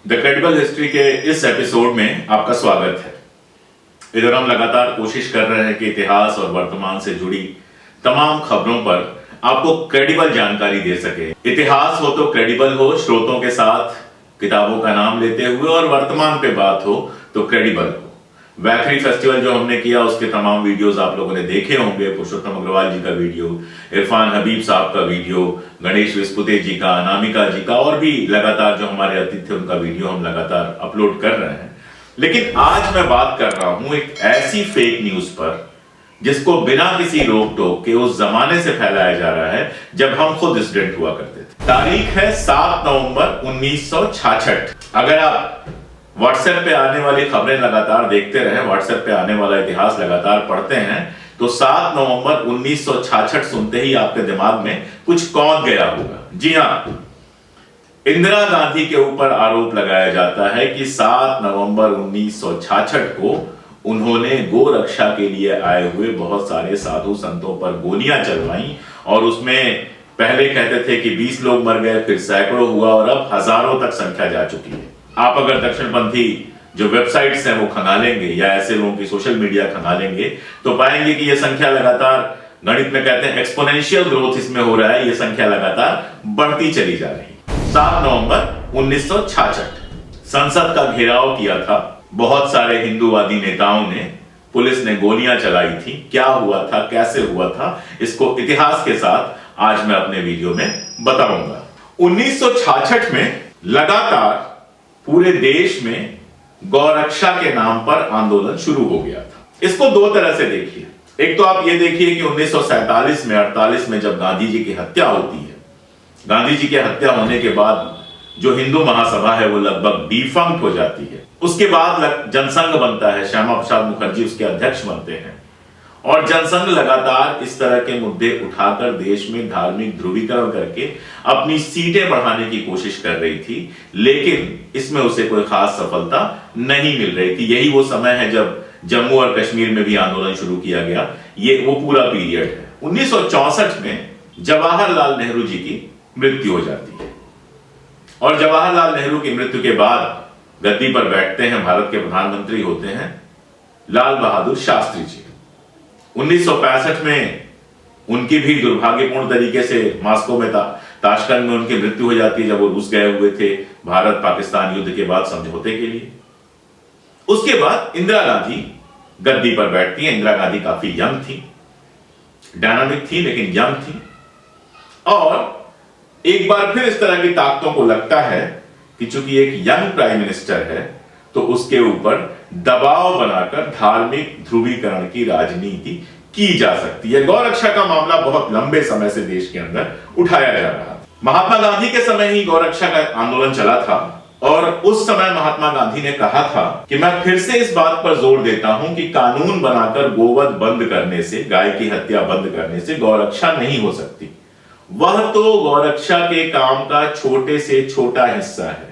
The credible history के इस episode में आपका स्वागत है। इधर हम लगातार कोशिश कर रहे हैं कि इतिहास और वर्तमान से जुड़ी तमाम खबरों पर आपको क्रेडिबल जानकारी दे सके। इतिहास हो तो क्रेडिबल हो, स्रोतों के साथ किताबों का नाम लेते हुए, और वर्तमान पे बात हो तो क्रेडिबल हो। वैखरी फेस्टिवल जो हमने किया उसके तमाम वीडियोस आप लोगों ने देखे होंगे। पुरुषोत्तम अग्रवाल जी का वीडियो, इरफान हबीब साहब का वीडियो, गणेश विस्पुते जी का, अनामिका जी का, और भी लगातार जो हमारे अतिथि उनका वीडियो हम लगातार अपलोड कर रहे हैं। लेकिन आज मैं बात कर रहा हूं एक ऐसी फेक न्यूज पर जिसको बिना किसी रोक टोक के उस जमाने से फैलाया जा रहा है जब हम खुद स्टूडेंट हुआ करते थे। तारीख है 7 नवंबर 1966। अगर आप व्हाट्सएप पे आने वाली खबरें लगातार देखते रहे, व्हाट्सएप पे आने वाला इतिहास लगातार पढ़ते हैं, तो 7 नवंबर 1966 सुनते ही आपके दिमाग में कुछ कौंध गया होगा। जी हां, इंदिरा गांधी के ऊपर आरोप लगाया जाता है कि 7 नवंबर 1966 को उन्होंने गोरक्षा के लिए आए हुए बहुत सारे साधु संतों पर गोलियां चलवाई, और उसमें पहले कहते थे कि 20 लोग मर गए, फिर सैकड़ों हुआ, और अब हजारों तक संख्या जा चुकी है। आप अगर दक्षिणपंथी जो वेबसाइट्स हैं वो खंगालेंगे या ऐसे लोगों की सोशल मीडिया खंगालेंगे तो पाएंगे कि यह संख्या लगातार, गणित में कहते हैं एक्सपोनेंशियल ग्रोथ इसमें हो रहा है, यह संख्या लगातार बढ़ती चली जा रही है। 7 नवंबर 1966 संसद का घेराव किया था बहुत सारे हिंदूवादी नेताओं ने, पुलिस ने गोलियां चलाई थी। क्या हुआ था, कैसे हुआ था, इसको इतिहास के साथ आज मैं अपने वीडियो में बताऊंगा। 1966 में लगातार पूरे देश में गौरक्षा के नाम पर आंदोलन शुरू हो गया था। इसको दो तरह से देखिए। एक तो आप ये देखिए कि 1947 में 48 में जब गांधी जी की हत्या होती है, गांधी जी की हत्या होने के बाद जो हिंदू महासभा है वो लगभग डिफंक्ट हो जाती है। उसके बाद जनसंघ बनता है, श्यामा प्रसाद मुखर्जी उसके अध्यक्ष बनते हैं, और जनसंघ लगातार इस तरह के मुद्दे उठाकर देश में धार्मिक ध्रुवीकरण करके अपनी सीटें बढ़ाने की कोशिश कर रही थी, लेकिन इसमें उसे कोई खास सफलता नहीं मिल रही थी। यही वो समय है जब जम्मू और कश्मीर में भी आंदोलन शुरू किया गया। ये वो पूरा पीरियड है। 1964 में जवाहरलाल नेहरू जी की मृत्यु हो जाती है, और जवाहरलाल नेहरू की मृत्यु के बाद गद्दी पर बैठते हैं, भारत के प्रधानमंत्री होते हैं लाल बहादुर शास्त्री जी। 1965 में उनकी भी दुर्भाग्यपूर्ण तरीके से मॉस्को में ताशकंद में उनकी मृत्यु हो जाती है जब वो रूस गए हुए थे भारत पाकिस्तान युद्ध के बाद समझौते के लिए। उसके बाद इंदिरा गांधी गद्दी पर बैठती है। इंदिरा गांधी काफी यंग थी, डायनामिक थी, लेकिन यंग थी, और एक बार फिर इस तरह की ताकतों को लगता है कि चूंकि एक यंग प्राइम मिनिस्टर है तो उसके ऊपर दबाव बनाकर धार्मिक ध्रुवीकरण की राजनीति की जा सकती है। गौरक्षा का मामला बहुत लंबे समय से देश के अंदर उठाया जा रहा है। महात्मा गांधी के समय ही गौरक्षा का आंदोलन चला था, और उस समय महात्मा गांधी ने कहा था कि मैं फिर से इस बात पर जोर देता हूं कि कानून बनाकर गोवध बंद करने से, गाय की हत्या बंद करने से गौरक्षा नहीं हो सकती। वह तो गौरक्षा के काम का छोटे से छोटा हिस्सा है।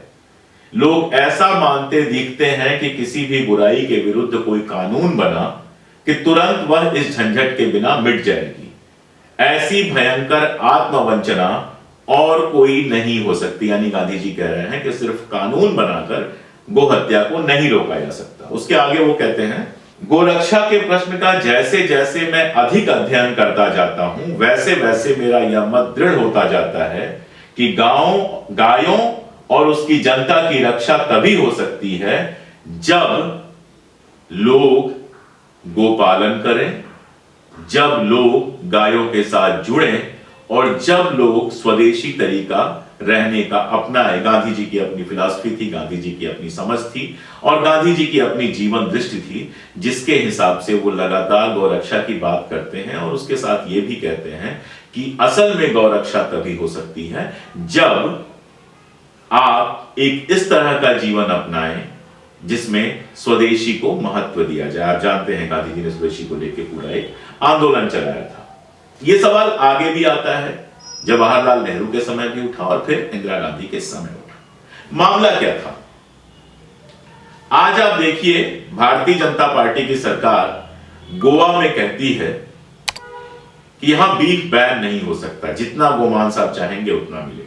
लोग ऐसा मानते दिखते हैं कि किसी भी बुराई के विरुद्ध कोई कानून बना कि तुरंत वह इस झंझट के बिना मिट जाएगी। ऐसी भयंकर आत्मवंचना और कोई नहीं हो सकती। यानी गांधी जी कह रहे हैं कि सिर्फ कानून बनाकर गोहत्या को नहीं रोका जा सकता। उसके आगे वो कहते हैं, गोरक्षा के प्रश्न का जैसे जैसे मैं अधिक अध्ययन करता जाता हूं वैसे वैसे मेरा यह मत दृढ़ होता जाता है कि गायों और उसकी जनता की रक्षा तभी हो सकती है जब लोग गोपालन करें, जब लोग गायों के साथ जुड़ें, और जब लोग स्वदेशी तरीका रहने का अपनाएं। गांधी जी की अपनी फिलॉसफी थी, गांधी जी की अपनी समझ थी, और गांधी जी की अपनी जीवन दृष्टि थी, जिसके हिसाब से वो लगातार गौरक्षा की बात करते हैं। और उसके साथ ये भी कहते हैं कि असल में गौरक्षा तभी हो सकती है जब आप एक इस तरह का जीवन अपनाएं जिसमें स्वदेशी को महत्व दिया जाए। आप जानते हैं गांधी जी ने स्वदेशी को लेकर पूरा एक आंदोलन चलाया था। यह सवाल आगे भी आता है, जवाहरलाल नेहरू के समय भी उठा और फिर इंदिरा गांधी के समय उठा। मामला क्या था? आज आप देखिए, भारतीय जनता पार्टी की सरकार गोवा में कहती है कि यहां बीफ बैन नहीं हो सकता, जितना गोमांस आप चाहेंगे उतना मिलेगा।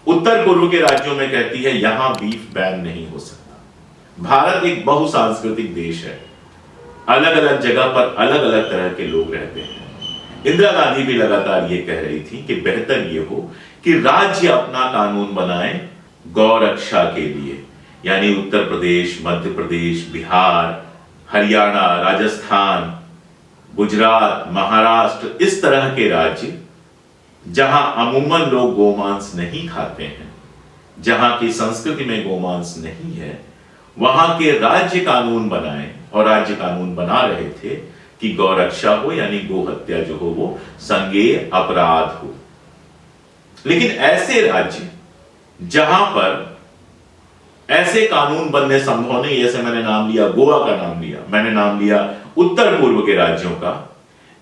उत्तर पूर्व के राज्यों में कहती है यहां बीफ बैन नहीं हो सकता। भारत एक बहुसांस्कृतिक देश है, अलग अलग जगह पर अलग अलग तरह के लोग रहते हैं। इंदिरा गांधी भी लगातार ये कह रही थी कि बेहतर ये हो कि राज्य अपना कानून बनाए गौ रक्षा के लिए, यानी उत्तर प्रदेश, मध्य प्रदेश, बिहार, हरियाणा, राजस्थान, गुजरात, महाराष्ट्र, इस तरह के राज्य जहां अमूमन लोग गोमांस नहीं खाते हैं, जहां की संस्कृति में गोमांस नहीं है, वहां के राज्य कानून बनाए, और राज्य कानून बना रहे थे कि गौ रक्षा हो, यानी गो हत्या जो हो वो संज्ञेय अपराध हो। लेकिन ऐसे राज्य जहां पर ऐसे कानून बनने संभव नहीं, जैसे मैंने नाम लिया गोवा का नाम लिया, मैंने नाम लिया उत्तर पूर्व के राज्यों का,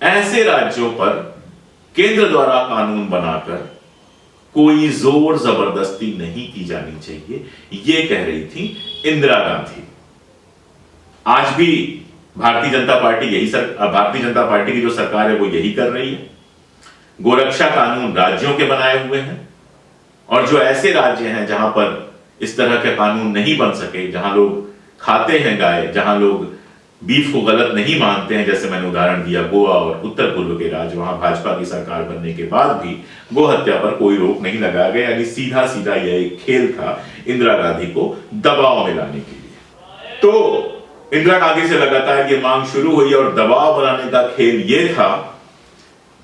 ऐसे राज्यों पर केंद्र द्वारा कानून बनाकर कोई जोर जबरदस्ती नहीं की जानी चाहिए, यह कह रही थी इंदिरा गांधी। आज भी भारतीय जनता पार्टी की जो सरकार है वो यही कर रही है। गोरक्षा कानून राज्यों के बनाए हुए हैं, और जो ऐसे राज्य हैं जहां पर इस तरह के कानून नहीं बन सके, जहां लोग खाते हैं गाय, जहां लोग बीफ को गलत नहीं मानते हैं, जैसे मैंने उदाहरण दिया गोवा और उत्तर पूर्व के राज्य, वहां भाजपा की सरकार बनने के बाद भी गो हत्या पर कोई रोक नहीं लगाया गया। यानी सीधा सीधा यह एक खेल था इंदिरा गांधी को दबाव में लाने के लिए। तो इंदिरा गांधी से लगातार ये मांग शुरू हुई, और दबाव बनाने का खेल यह था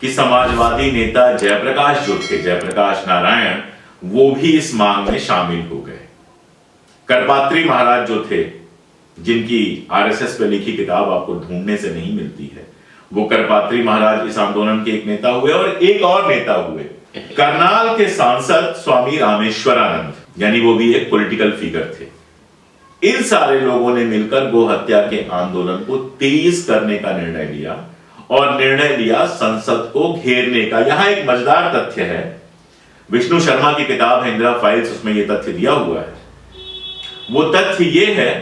कि समाजवादी नेता जयप्रकाश जो थे, जयप्रकाश नारायण, वो भी इस मांग में शामिल हो गए। करपात्री महाराज जो थे, जिनकी आरएसएस पे लिखी किताब आपको ढूंढने से नहीं मिलती है, वो करपात्री महाराज इस आंदोलन के एक नेता हुए, और एक और नेता हुए करनाल के सांसद स्वामी रामेश्वरानंद, यानी वो भी एक पॉलिटिकल फिगर थे। इन सारे लोगों ने मिलकर गो हत्या के आंदोलन को तेज करने का निर्णय लिया, और निर्णय लिया संसद को घेरने का। यहां एक मजेदार तथ्य है, विष्णु शर्मा की किताब है इंदिरा फाइल्स, उसमें यह तथ्य दिया हुआ है। वो तथ्य यह है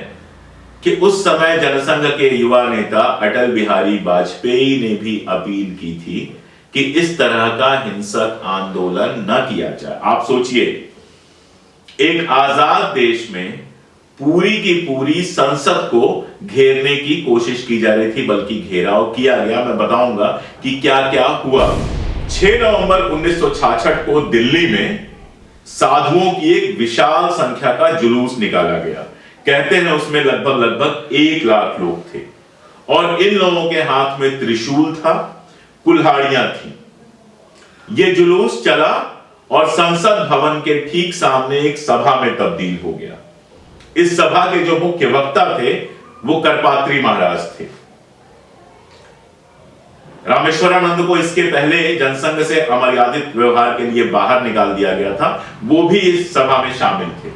कि उस समय जनसंघ के युवा नेता अटल बिहारी वाजपेयी ने भी अपील की थी कि इस तरह का हिंसक आंदोलन न किया जाए। आप सोचिए, एक आजाद देश में पूरी की पूरी संसद को घेरने की कोशिश की जा रही थी, बल्कि घेराव किया गया। मैं बताऊंगा कि क्या क्या हुआ। 6 नवंबर 1966 को दिल्ली में साधुओं की एक विशाल संख्या का जुलूस निकाला गया। कहते हैं उसमें लगभग 1 लाख लोग थे, और इन लोगों के हाथ में त्रिशूल था, कुल्हाड़ियां थी। यह जुलूस चला और संसद भवन के ठीक सामने एक सभा में तब्दील हो गया। इस सभा के जो मुख्य वक्ता थे वो करपात्री महाराज थे। रामेश्वरानंद को इसके पहले जनसंघ से अमर्यादित व्यवहार के लिए बाहर निकाल दिया गया था, वो भी इस सभा में शामिल थे।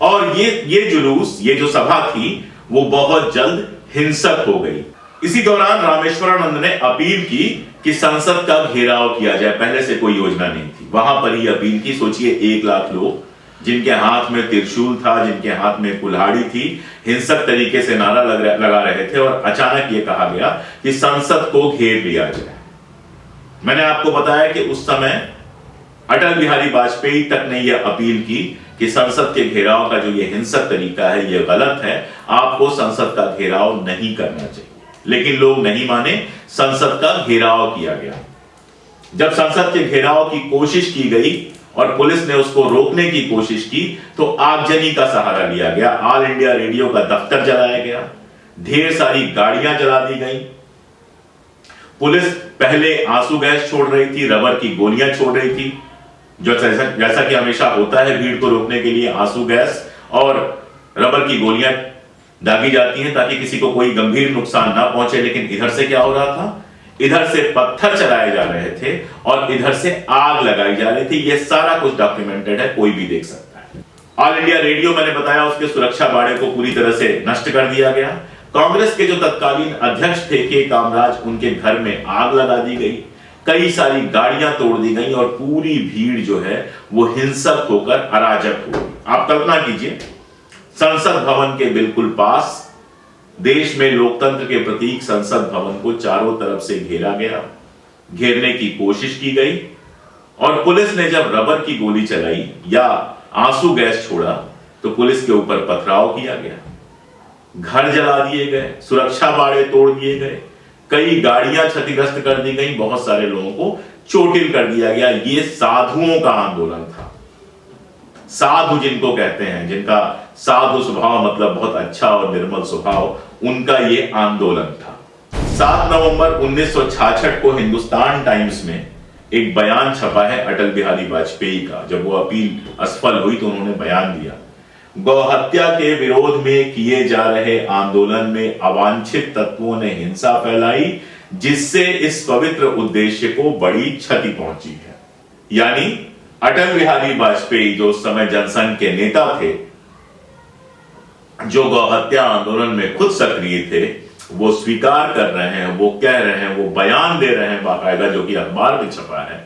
और ये जुलूस, ये जो सभा थी, वो बहुत जल्द हिंसक हो गई। इसी दौरान रामेश्वरानंद ने अपील की कि संसद का घेराव किया जाए। पहले से कोई योजना नहीं थी, वहां पर ही अपील की। सोचिए, 1 लाख लोग जिनके हाथ में त्रिशूल था, जिनके हाथ में कुल्हाड़ी थी, हिंसक तरीके से नारा लगा रहे थे, और अचानक ये कहा गया कि संसद को घेर लिया जाए। मैंने आपको बताया कि उस समय अटल बिहारी वाजपेयी तक ने यह अपील की कि संसद के घेराव का जो ये हिंसक तरीका है, यह गलत है, आपको संसद का घेराव नहीं करना चाहिए। लेकिन लोग नहीं माने, संसद का घेराव किया गया। जब संसद के घेराव की कोशिश की गई और पुलिस ने उसको रोकने की कोशिश की, तो आगजनी का सहारा लिया गया। ऑल इंडिया रेडियो का दफ्तर जलाया गया, ढेर सारी गाड़ियां जला दी गई। पुलिस पहले आंसू गैस छोड़ रही थी, रबर की गोलियां छोड़ रही थी, जो जैसा कि हमेशा होता है भीड़ को रोकने के लिए आंसू गैस और रबर की गोलियां दागी जाती हैं ताकि किसी को कोई गंभीर नुकसान ना पहुंचे। लेकिन इधर से क्या हो रहा था? इधर से पत्थर चलाए जा रहे थे और इधर से आग लगाई जा रही थी। यह सारा कुछ डॉक्यूमेंटेड है, कोई भी देख सकता है। ऑल इंडिया रेडियो, मैंने बताया, उसके सुरक्षा बाड़े को पूरी तरह से नष्ट कर दिया गया। कांग्रेस के जो तत्कालीन अध्यक्ष थे के कामराज, उनके घर में आग लगा दी गई, कई सारी गाड़ियां तोड़ दी गई और पूरी भीड़ जो है वो हिंसक होकर अराजक हो गई। आप कल्पना कीजिए, संसद भवन के बिल्कुल पास, देश में लोकतंत्र के प्रतीक संसद भवन को चारों तरफ से घेरा गया, घेरने की कोशिश की गई और पुलिस ने जब रबर की गोली चलाई या आंसू गैस छोड़ा तो पुलिस के ऊपर पथराव किया गया, घर जला दिए गए, सुरक्षा बाड़े तोड़ दिए गए, कई गाड़ियां क्षतिग्रस्त कर दी गई, बहुत सारे लोगों को चोटिल कर दिया गया। ये साधुओं का आंदोलन था। साधु जिनको कहते हैं, जिनका साधु स्वभाव मतलब बहुत अच्छा और निर्मल स्वभाव, उनका ये आंदोलन था। 7 नवंबर 1966 को हिंदुस्तान टाइम्स में एक बयान छपा है अटल बिहारी वाजपेयी का। जब वो अपील असफल हुई तो उन्होंने बयान दिया, गौहत्या के विरोध में किए जा रहे आंदोलन में अवांछित तत्वों ने हिंसा फैलाई, जिससे इस पवित्र उद्देश्य को बड़ी क्षति पहुंची है। यानी अटल बिहारी वाजपेयी जो उस समय जनसंघ के नेता थे, जो गौहत्या आंदोलन में खुद सक्रिय थे, वो स्वीकार कर रहे हैं, वो कह रहे हैं, वो बयान दे रहे हैं बाकायदा, जो कि अखबार में छपा है।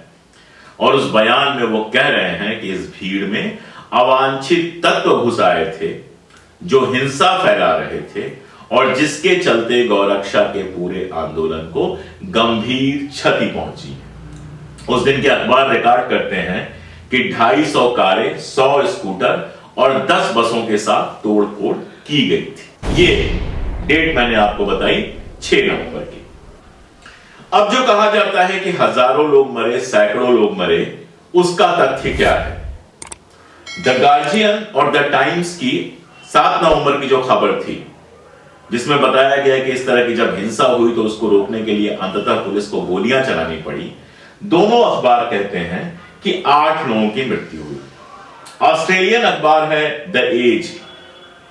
और उस बयान में वो कह रहे हैं कि इस भीड़ में अवांछित तत्व घुस आए थे जो हिंसा फैला रहे थे और जिसके चलते गौरक्षा के पूरे आंदोलन को गंभीर क्षति पहुंची। उस दिन के अखबार रिकॉर्ड करते हैं कि 250 कारें, 100 स्कूटर और 10 बसों के साथ तोड़फोड़ की गई थी। ये डेट मैंने आपको बताई 6 नवंबर की। अब जो कहा जाता है कि हजारों लोग मरे, सैकड़ों लोग मरे, उसका तथ्य क्या है? द गार्जियन और द टाइम्स की 7 नवंबर की जो खबर थी, जिसमें बताया गया कि इस तरह की जब हिंसा हुई तो उसको रोकने के लिए अंततः पुलिस को गोलियां चलानी पड़ी, दोनों अखबार कहते हैं कि 8 लोगों की मृत्यु हुई। ऑस्ट्रेलियन अखबार है द एज,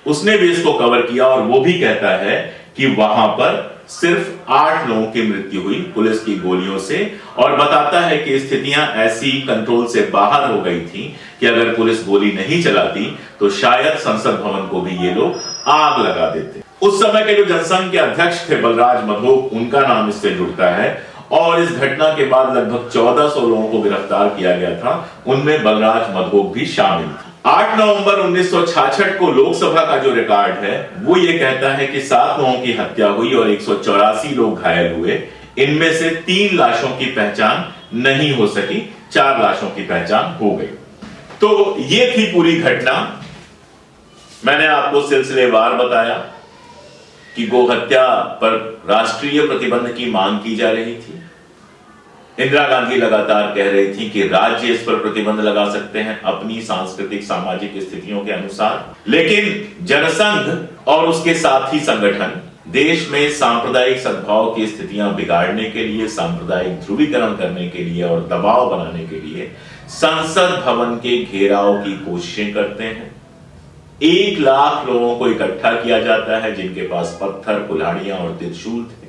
उसने भी इसको कवर किया और वो भी कहता है कि वहां पर सिर्फ 8 लोगों की मृत्यु हुई पुलिस की गोलियों से, और बताता है कि स्थितियां ऐसी कंट्रोल से बाहर हो गई थी कि अगर पुलिस गोली नहीं चलाती तो शायद संसद भवन को भी ये लोग आग लगा देते। उस समय के जो जनसंघ के अध्यक्ष थे बलराज मधोक, उनका नाम इससे जुड़ता है और इस घटना के बाद लगभग 1400 लोगों को गिरफ्तार किया गया था, उनमें बलराज मधोक भी शामिल थे। 8 नवंबर 1966 को लोकसभा का जो रिकॉर्ड है वो ये कहता है कि 7 लोगों की हत्या हुई और 184 लोग घायल हुए। इनमें से 3 लाशों की पहचान नहीं हो सकी, 4 लाशों की पहचान हो गई। तो ये थी पूरी घटना। मैंने आपको सिलसिलेवार बताया कि गोहत्या पर राष्ट्रीय प्रतिबंध की मांग की जा रही थी। इंदिरा गांधी लगातार कह रही थी कि राज्य इस पर प्रतिबंध लगा सकते हैं अपनी सांस्कृतिक सामाजिक स्थितियों के अनुसार, लेकिन जनसंघ और उसके साथी संगठन देश में सांप्रदायिक सद्भाव की स्थितियां बिगाड़ने के लिए, सांप्रदायिक ध्रुवीकरण करने के लिए और दबाव बनाने के लिए संसद भवन के घेराव की कोशिशें करते हैं। 1 लाख लोगों को इकट्ठा किया जाता है जिनके पास पत्थर, कुल्हाड़ियां और त्रिशूल थे।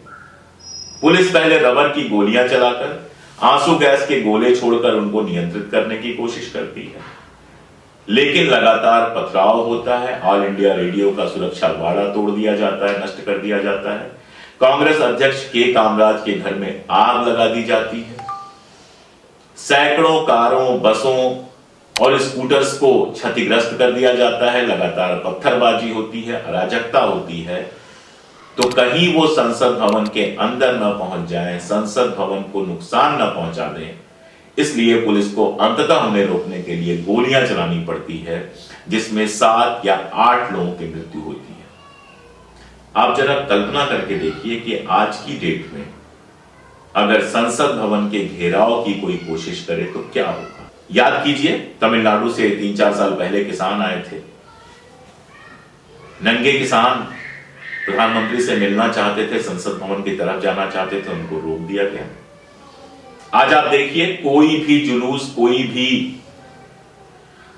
पुलिस पहले रबर की गोलियां चलाकर, आंसू गैस के गोले छोड़कर उनको नियंत्रित करने की कोशिश करती है, लेकिन लगातार पथराव होता है। ऑल इंडिया रेडियो का सुरक्षा बाड़ा तोड़ दिया जाता है, नष्ट कर दिया जाता है। कांग्रेस अध्यक्ष के कामराज के घर में आग लगा दी जाती है। सैकड़ों कारों, बसों और स्कूटर्स को क्षतिग्रस्त कर दिया जाता है। लगातार पत्थरबाजी होती है, अराजकता होती है। तो कहीं वो संसद भवन के अंदर न पहुंच जाएं, संसद भवन को नुकसान न पहुंचा दें, इसलिए पुलिस को अंततः उन्हें रोकने के लिए गोलियां चलानी पड़ती है, जिसमें 7 या 8 लोगों की मृत्यु होती है। आप जरा कल्पना करके देखिए कि आज की डेट में अगर संसद भवन के घेराव की कोई कोशिश करे तो क्या होगा। याद कीजिए, तमिलनाडु से 3-4 साल पहले किसान आए थे। नंगे किसान प्रधानमंत्री से मिलना चाहते थे, संसद भवन की तरफ जाना चाहते थे, उनको रोक दिया गया। आज आप देखिए, कोई भी जुलूस, कोई भी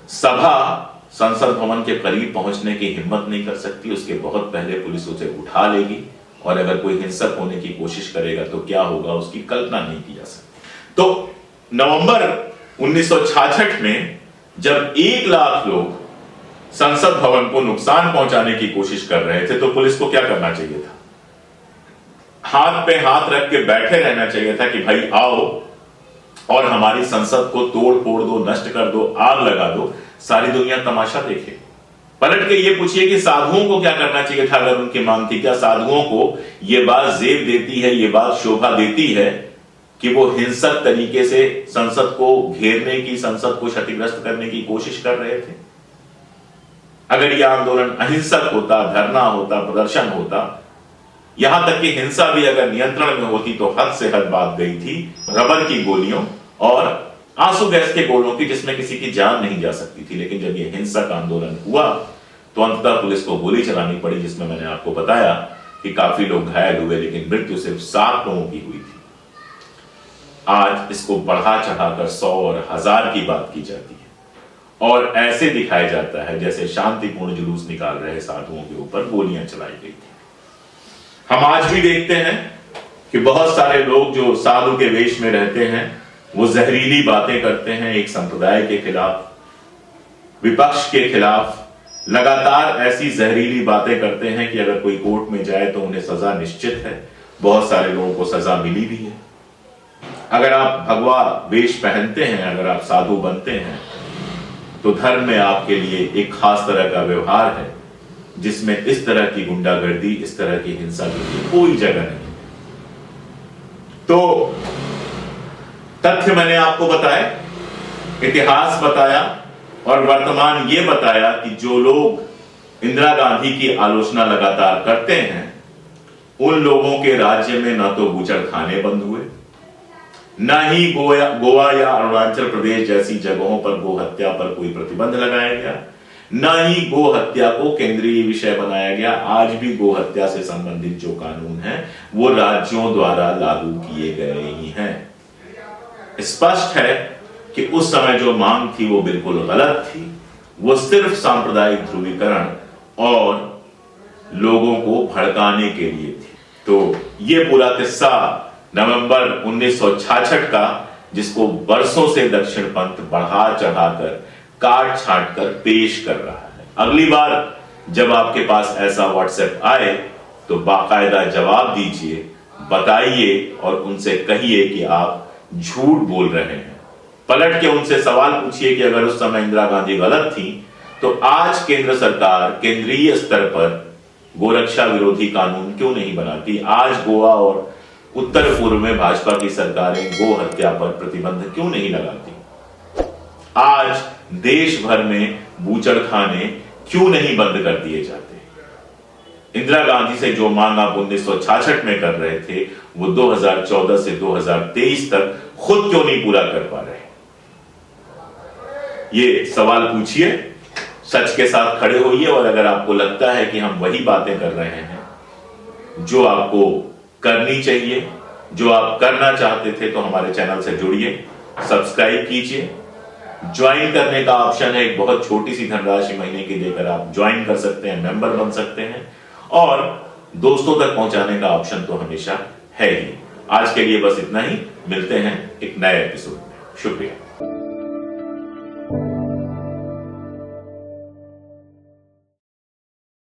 सभा संसद भवन के करीब पहुंचने की हिम्मत नहीं कर सकती। उसके बहुत पहले पुलिस उसे उठा लेगी और अगर कोई हिंसक होने की कोशिश करेगा तो क्या होगा, उसकी कल्पना नहीं की जा सकती। तो नवंबर 1966 में जब 1 लाख लोग संसद भवन को नुकसान पहुंचाने की कोशिश कर रहे थे तो पुलिस को क्या करना चाहिए था? हाथ पे हाथ रख के बैठे रहना चाहिए था कि भाई आओ और हमारी संसद को तोड़ फोड़ दो, नष्ट कर दो, आग लगा दो, सारी दुनिया तमाशा देखे। पलट के ये पूछिए कि साधुओं को क्या करना चाहिए था अगर उनकी मांग थी? क्या साधुओं को ये बात जेब देती है, ये बात शोभा देती है कि वो हिंसक तरीके से संसद को घेरने की, संसद को क्षतिग्रस्त करने की कोशिश कर रहे थे? अगर यह आंदोलन अहिंसक होता, धरना होता, प्रदर्शन होता, यहां तक कि हिंसा भी अगर नियंत्रण में होती तो हद से हद बात गई थी रबर की गोलियों और आंसू गैस के गोलों की, जिसमें किसी की जान नहीं जा सकती थी। लेकिन जब यह हिंसक आंदोलन हुआ तो अंततः पुलिस को गोली चलानी पड़ी, जिसमें मैंने आपको बताया कि काफी लोग घायल हुए, लेकिन मृत्यु सिर्फ 7 लोगों की हुई थी। आज इसको बढ़ा चढ़ाकर 100 और 1000 की बात की जाती है और ऐसे दिखाया जाता है जैसे शांतिपूर्ण जुलूस निकाल रहे साधुओं के ऊपर गोलियां चलाई गई थी। हम आज भी देखते हैं कि बहुत सारे लोग जो साधु के वेश में रहते हैं वो जहरीली बातें करते हैं एक संप्रदाय के खिलाफ, विपक्ष के खिलाफ। लगातार ऐसी जहरीली बातें करते हैं कि अगर कोई कोर्ट में जाए तो उन्हें सजा निश्चित है। बहुत सारे लोगों को सजा मिली भी है। अगर आप भगवा वेश पहनते हैं, अगर आप साधु बनते हैं, तो धर्म में आपके लिए एक खास तरह का व्यवहार है जिसमें इस तरह की गुंडागर्दी, इस तरह की हिंसा के लिए कोई जगह नहीं। तो तथ्य मैंने आपको बताए, इतिहास बताया और वर्तमान ये बताया कि जो लोग इंदिरा गांधी की आलोचना लगातार करते हैं उन लोगों के राज्य में ना तो बूचड़खाने बंद हुए, ना ही गोवा या अरुणाचल प्रदेश जैसी जगहों पर गो हत्या पर कोई प्रतिबंध लगाया गया, ना ही गो हत्या को केंद्रीय विषय बनाया गया। आज भी गो हत्या से संबंधित जो कानून हैं वो राज्यों द्वारा लागू किए गए ही हैं। स्पष्ट है कि उस समय जो मांग थी वो बिल्कुल गलत थी। वो सिर्फ सांप्रदायिक ध्रुवीकरण और लोगों को भड़काने के लिए थी। तो ये पूरा किस्सा नवंबर 1966 का, जिसको बरसों से दक्षिण पंथ बढ़ा चढ़ाकर, काट छाट कर पेश कर रहा है। अगली बार जब आपके पास ऐसा व्हाट्सएप आए तो बाकायदा जवाब दीजिए, बताइए और उनसे कहिए कि आप झूठ बोल रहे हैं। पलट के उनसे सवाल पूछिए कि अगर उस समय इंदिरा गांधी गलत थी तो आज केंद्र सरकार केंद्रीय स्तर पर गोरक्षा विरोधी कानून क्यों नहीं बनाती? आज गोवा और उत्तर पूर्व में भाजपा की सरकारें गो हत्या पर प्रतिबंध क्यों नहीं लगाती? आज देश भर में बूचड़खाने क्यों नहीं बंद कर दिए जाते? इंदिरा गांधी से जो मांग आप 1966 में कर रहे थे वो 2014 से 2023 तक खुद क्यों नहीं पूरा कर पा रहे? ये सवाल पूछिए, सच के साथ खड़े होइए और अगर आपको लगता है कि हम वही बातें कर रहे हैं जो आपको करनी चाहिए, जो आप करना चाहते थे, तो हमारे चैनल से जुड़िए, सब्सक्राइब कीजिए। ज्वाइन करने का ऑप्शन है, एक बहुत छोटी सी धनराशि महीने की देकर आप ज्वाइन कर सकते हैं, मेंबर बन सकते हैं और दोस्तों तक पहुंचाने का ऑप्शन तो हमेशा है ही। आज के लिए बस इतना ही, मिलते हैं एक नए एपिसोड में। शुक्रिया।